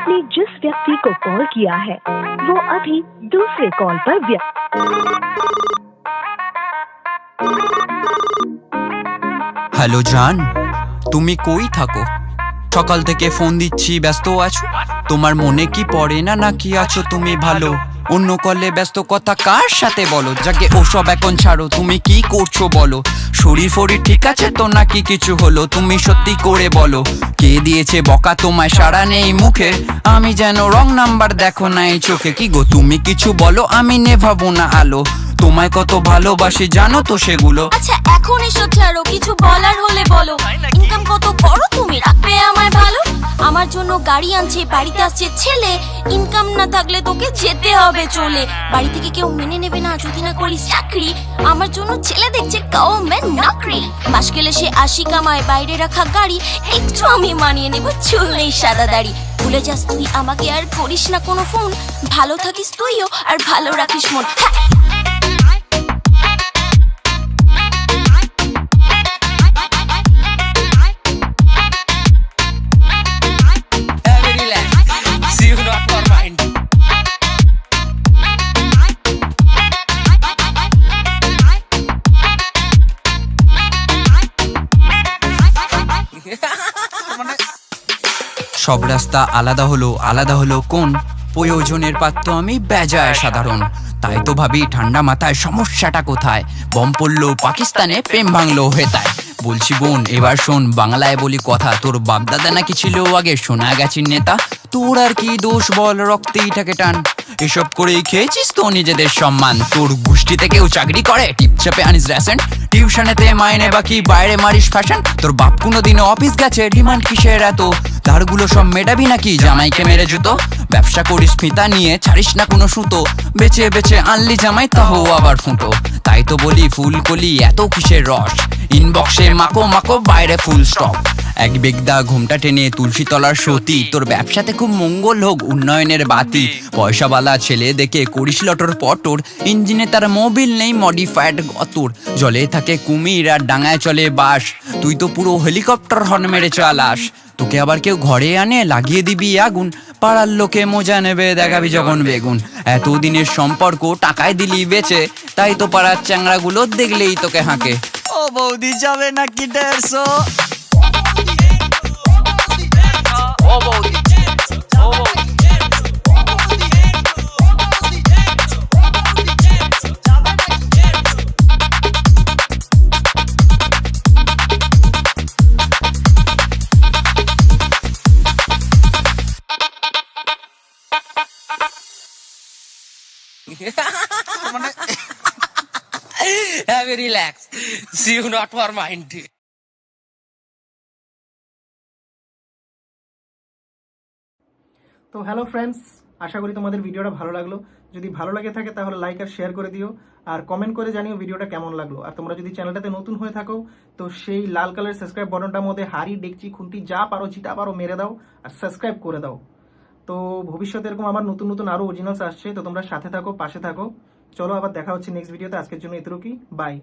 आपने जिस व्यक्ति को कॉल किया है वो अभी दूसरे कॉल पर হ্যালো জান, তুমি কই থাকো? সকাল থেকে ফোন দিচ্ছি, ব্যস্ত আছো? তোমার মনে কি পড়ে না নাকি আছো তুমি ভালো? অন্য কলে ব্যস্ত কথা কার সাথে বলো? যাকে ওসব এখন ছাড়ো, তুমি কি করছো বলো? শরীর ফরীর ঠিক আছে তো নাকি কিছু হলো? তুমি সত্যি করে বলো, কে দিয়েছে বকা তোমায়? সাড়া নেই মুখে, আমি যেন রং নাম্বার দেখো না এই চোখে। কি গো তুমি কিছু বলো, আমি নেভাবো না আলো। তোমায় কত ভালোবাসি জানো তো সেগুলো। আচ্ছা এখন এসব ছাড়ো, কিছু বলার হলে বলো। ইনকাম কত করো তুমি, রাখবে আমায় ভালো? আমার জন্য গাড়ি আনছে, বাড়িতে আসছে ছেলে। ইনকাম না থাকলে তোকে যেতে হবে চলে। বাড়ি থেকে কেউ মেনে নেবে না যদি না করিস চাকরি। আমার জন্য ছেলে দেখছে গভর্নমেন্ট চাকরি। মাস গেলে সে 80 কামায়, বাইরে রাখা গাড়ি। একটু আমি মানিয়ে নেব, চুল নেই সাদা দাড়ি। ভুলে যাস তুই আমাকে, আর করিস না কোনো ফোন। ভালো থাকিস তুইও, আর ভালো রাখিস মন। সব রাস্তা আলাদা হলো কোন? প্রয়োজনের পাত্র আমি বেজায় সাধারণ। তাই তো ভাবি ঠান্ডা মাথায় সমস্যাটা কোথায়? বম পড়লো পাকিস্তানে, প্রেম ভাঙলো হেতায়। বলছি বোন এবার শোন, বাংলায় বলি কথা। তোর বাপদাদা নাকি ছিল আগে সোনা গাছির নেতা। তোর আর কি দোষ বল, রক্তেই থাকে টান। এসব করেই খেয়েছিস তো নিজেদের সম্মান। তোর গোষ্ঠীতে কেউ চাকরি করে, টিপচাপে আনিস রেসেন্ট। টিউশনেতে মাইনে বাকি, বাইরে মারিস ফ্যাশন। তোর বাপ কোনোদিনও অফিস গেছে, ডিমান্ড কিসের এত? ধারগুলো সব মেটাবি নাকি জামাইকে মেরে জুতো? ব্যবসা করিস ফিতা নিয়ে, ছাড়িস না কোনো সুতো। বেচে বেচে আনলি জামাই, তাহো আবার ফুটো। তাই তো বলি ফুলকলি এত কিসের রস? ইনবক্সে মাকো মাকো, বাইরে ফুল স্টপ। এক বেগদা ঘুমটা টেনে তুলসী তলার সতী। তোর ব্যবসাতে খুব মঙ্গল হোক, উন্নয়নের বাতি। পয়সাওয়ালা ছেলে দেখে করিস লটর পটর। ইঞ্জিনে তার মোবিল নেই, মডিফাইড গতর। জলে থাকে কুমির আর ডাঙায় চলে বাস। তুই তো পুরো হেলিকপ্টার হর্ন মেরে চালাস। তোকে আবার কেউ ঘরে আনে, লাগিয়ে দিবি আগুন। পাড়ার লোকে মজা নেবে, দেখাবি যখন বেগুন। এতদিনের সম্পর্ক টাকায় দিলি বেচে। তাই তো পাড়ার চ্যাংড়াগুলো দেখলেই তোকে হাঁকে। ও বৌদি যাবে নাকি 150? ও বৌদি, ও বৌদি। Have a relax. See you not for mind. তো হ্যালো ফ্রেন্ডস, আশা করি তোমাদের ভিডিওটা ভালো লাগলো। যদি ভালো লাগে থাকে তাহলে লাইক আর শেয়ার করে দিও, আর কমেন্ট করে জানিও ভিডিওটা কেমন লাগলো। আর তোমরা যদি চ্যানেলটাতে নতুন হয়ে থাকো তো সেই লাল কালার সাবস্ক্রাইব বাটনটার মধ্যে হাড়ি ডেকচি খুন্তি যা পারো যেটা পারো মেরে দাও আর সাবস্ক্রাইব করে দাও। তো ভবিষ্যতে এরকম আমার নতুন নতুন আরও অরিজিনালস আসছে, তো তোমরা সাথে থাকো, পাশে থাকো। চলো আবার দেখা হচ্ছে নেক্সট ভিডিওতে। আজকের জন্য এতটুকুই, বাই।